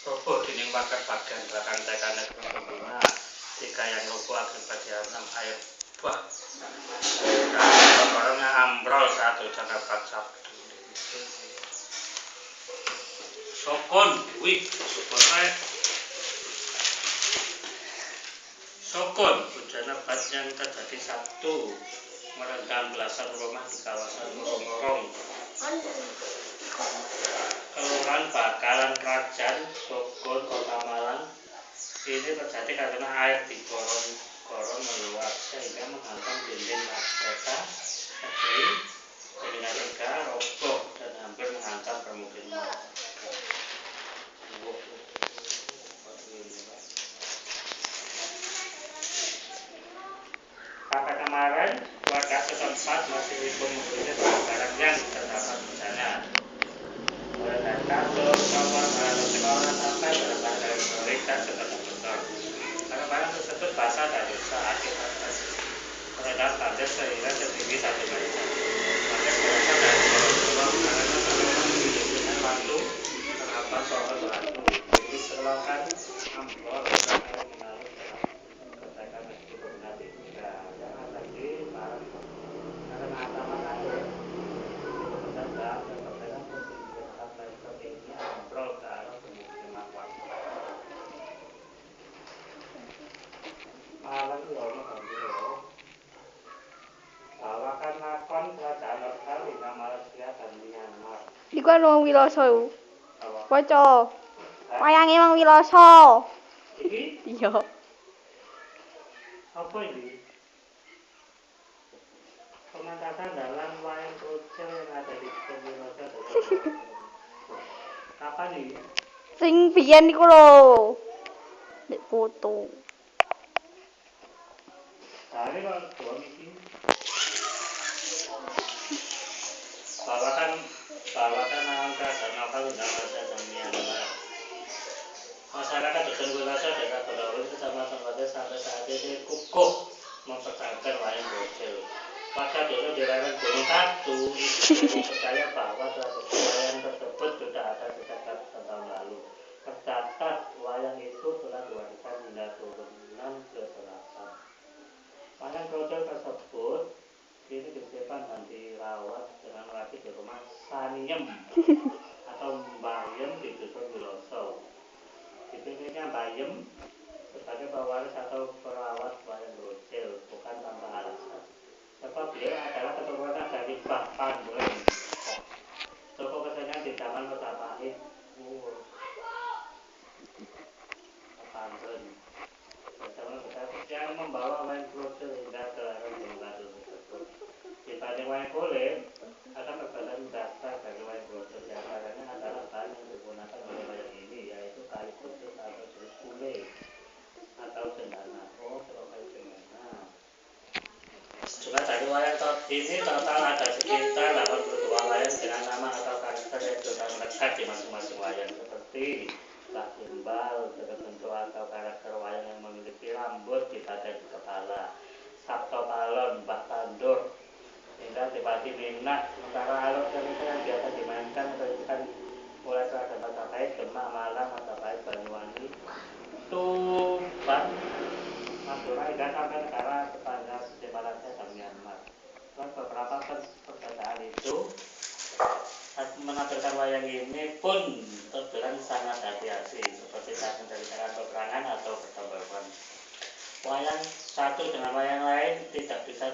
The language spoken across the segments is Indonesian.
Roboh dening wakar bagian belakang tekane pengguna tiga yang roboh akibat dihantam air bah. Barangnya ambrol satu jangka pacak. Sokon, wih, Sokon, hujan lebat yang terjadi Sabtu merendam belasan rumah di kawasan Morong-Morong, Kelurahan Bakalan Krajan, Sokon, Kota Malang. Ini terjadi karena air di gorong-gorong meluap sehingga menghantam dinding kereta, gedung, bangunan warga roboh dan hampir menghantam permukiman. Pada kemarin, warga setempat masih mengumpulkan barang yang terdapat di sana. Mulai dari kasur, kamar, barang sekolah sampai barang-barang elektronik dan sepeda motor. Barang-barang tersebut basah dan rusak akibat terendam banjir sehingga setinggi 1 meter. Banjir berasal dari gorong-gorong karena saluran dengan waktu terhambat pohon batu. Pintu selokan ambrol dan air mengalir ketekan meskipun nanti tidak yang ada di barang karena ancaman air itu mendadak dan ketekan ketinggian 4 meter ini ambrol ke arah pemukiman warga. Malang bawakan lakon kerajaan lokal Indah Malaysia dan Myanmar. Iku Mang Wiloso. Waca. Wayange Mang Wiloso. Iki? Iya. Apa ini? Pementasan dalam wayang krucil yang ada di Wiloso. Kapan ini? Sing biyen iku lho. Nek foto. Hari kok doang iki. Bawakan angka dan lokal Indah Malaysia dan Myanmar. Masyarakat Dusun Wiloso Desa Golowin Kecamatan Wates sampai saat ini kukuh mempertahankan wayang krucil. Warga dusun di lereng Gunung Katu percaya bahwa tradisi wayang tersebut sudah ada sejak ratusan tahun lalu. Tercatat wayang itu telah diwariskan hingga turunan ke selatan. Wayang krucil tersebut kini disimpan dan dirawat dengan rapi di rumah Saniem atau Mbayem di Dusun Wiloso. Dipilihnya Mbayem sebagai pewaris atau perawat wayang krucil bukan tanpa alasan. Sebab beliau adalah keturunan dari Mbah Pandren, tokoh kesenian di zaman Majapahit. Pandren yang membawa wayang krucil hingga ke lereng Gunung Katu tersebut. Dibanding wayang kulit, akan perbedaan dasar dari wayang krucil diantaranya adalah bahan yang digunakan oleh wayang ini, yaitu kayu khusus atau jenis kulit atau cendana. Oh, kalau kayu cendana. Juga dari wayang ini total ada sekitar 82 wayang dengan nama atau karakter yang sudah melekat di masing-masing wayang seperti Mbah Gimbal, tertentu atau karakter wayang yang memiliki rambut di bagian kepala, Sabto Palon, Mbah Tandur, hingga Dipati Minah. Sementara alur cerita yang biasa dimainkan kan mulai dari Majapahit, Demak, Malang, Majapahit, Banyuwangi, Tuban, Madura hingga sampai negara tetangga seperti Malaysia dan Myanmar. Dan beberapa perbedaan itu menampilkan wayang ini pun terbilang sangat hati-hati seperti saat menceritakan peperangan atau pertempuran. Wayang satu dengan wayang lain tidak bisa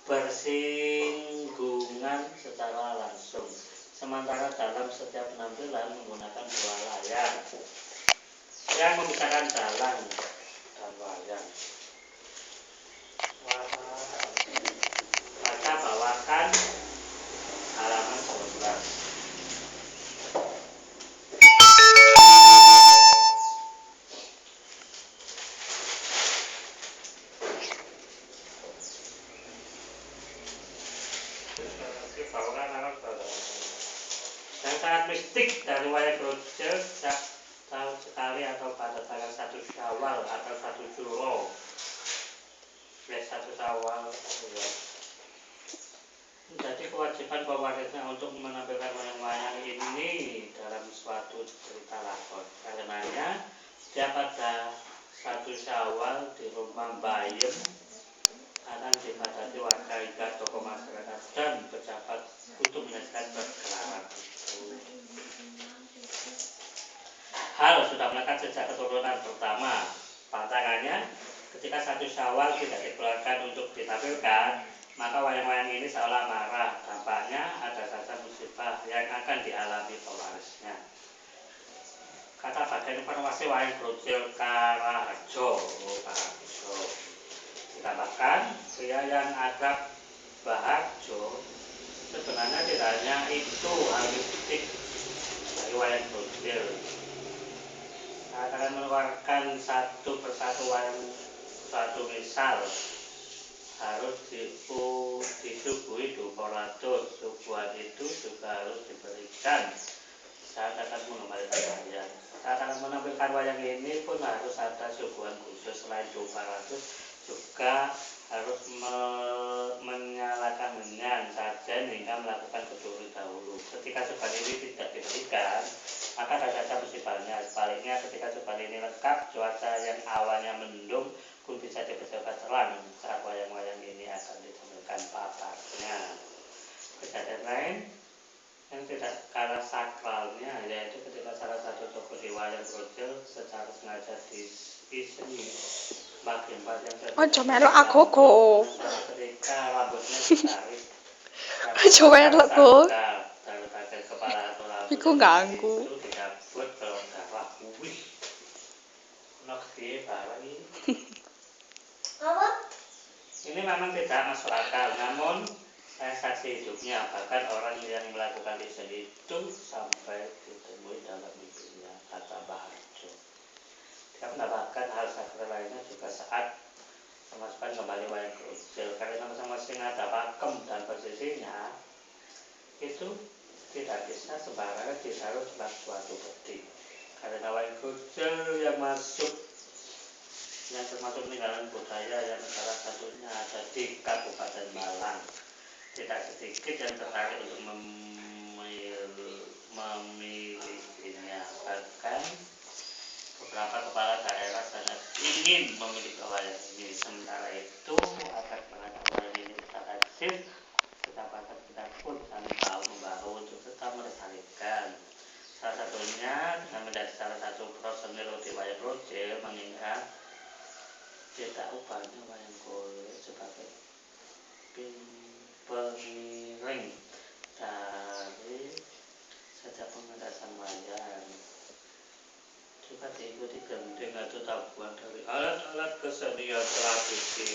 bersinggungan secara langsung. Sementara dalam setiap penampilan menggunakan dua layar yang memisahkan dalang dan wayang. Baca bawakan halaman 11. Yang sangat mistik dari wayang krucil setiap tahun sekali atau pada tanggal 1 Syawal atau 1 Juro. 1 Syawal. Jadi kewajiban pewarisnya untuk menampilkan wayang-wayang ini dalam suatu cerita pada 1 Syawal di rumah Bayem akan dipadati warga hingga tokoh masyarakat dan pejabat untuk menyaksikan pergelaran itu. Hal sudah melekat sejak keturunan pertama. Pantangannya, ketika 1 Syawal tidak dikeluarkan untuk ditampilkan, maka wayang-wayang ini seolah marah. Dampaknya ada saja musibah yang akan dialami pewarisnya. Kata bagian informasi wayang Brocil Karaharjo. Ditambahkan, pria yang akrab Baharjo sebenarnya tidak hanya itu hal mistik dari wayang Brocil. Saya akan mengeluarkan satu persatu wayang suatu misal harus disuguhi 200. Suguhan itu juga harus diberikan saat akan mengembalikan wayang. Saat akan menampilkan wayang ini pun harus ada suguhan khusus. Selain 200 juga harus menyalakan menyan sajen hingga melakukan keduri dahulu. Ketika suguhan ini tidak diberikan, maka ada saja musibahnya. Sebaliknya, ketika suguhan ini lengkap, cuaca yang awalnya mendung pun bisa tiba-tiba terang saat wayang-wayang ini akan ditampilkan paparnya. Kejadian lain yang tidak kalah sakralnya yaitu ketika salah satu tokoh di wayang Brocil secara sengaja diseni bagian yang Ojo melok agogo. ketika rambutnya ditarik Ojo melok go. dari bagian kepala atau rambut Iku ganggu. itu dicabut kalau darah. Wih, nok dia barang ini. Apa? Ini memang tidak masuk akal, namun saya saksi hidupnya. Bahkan orang yang melakukan riset itu sampai ditemui dalam mimpinya, kata Baharjo. Dia menambahkan hal sakral lainnya juga saat memasukkan kembali wayang Brocil, karena masing-masing ada pakem dan posisinya itu tidak bisa sembarangan ditaruh dalam suatu peti. Karena wayang Brocil yang termasuk peninggalan budaya yang salah satunya ada di Kabupaten Malang. Tidak sedikit yang tertarik untuk memilikinya. Bahkan beberapa kepala daerah sangat ingin memiliki wayang ini. Sementara itu, agar mengadakan wayang ini tetap eksis, setiap warga kita pun saling bahu-membahu untuk tetap melestarikan. Salah satunya dengan menjadi salah satu personil di wayang Brocil, mengingat tidak ubahnya wayang golek sebagai pengiring dari sejak pementasan wayang. Juga diikuti gending atau tabuhan dari alat-alat kesenian tradisi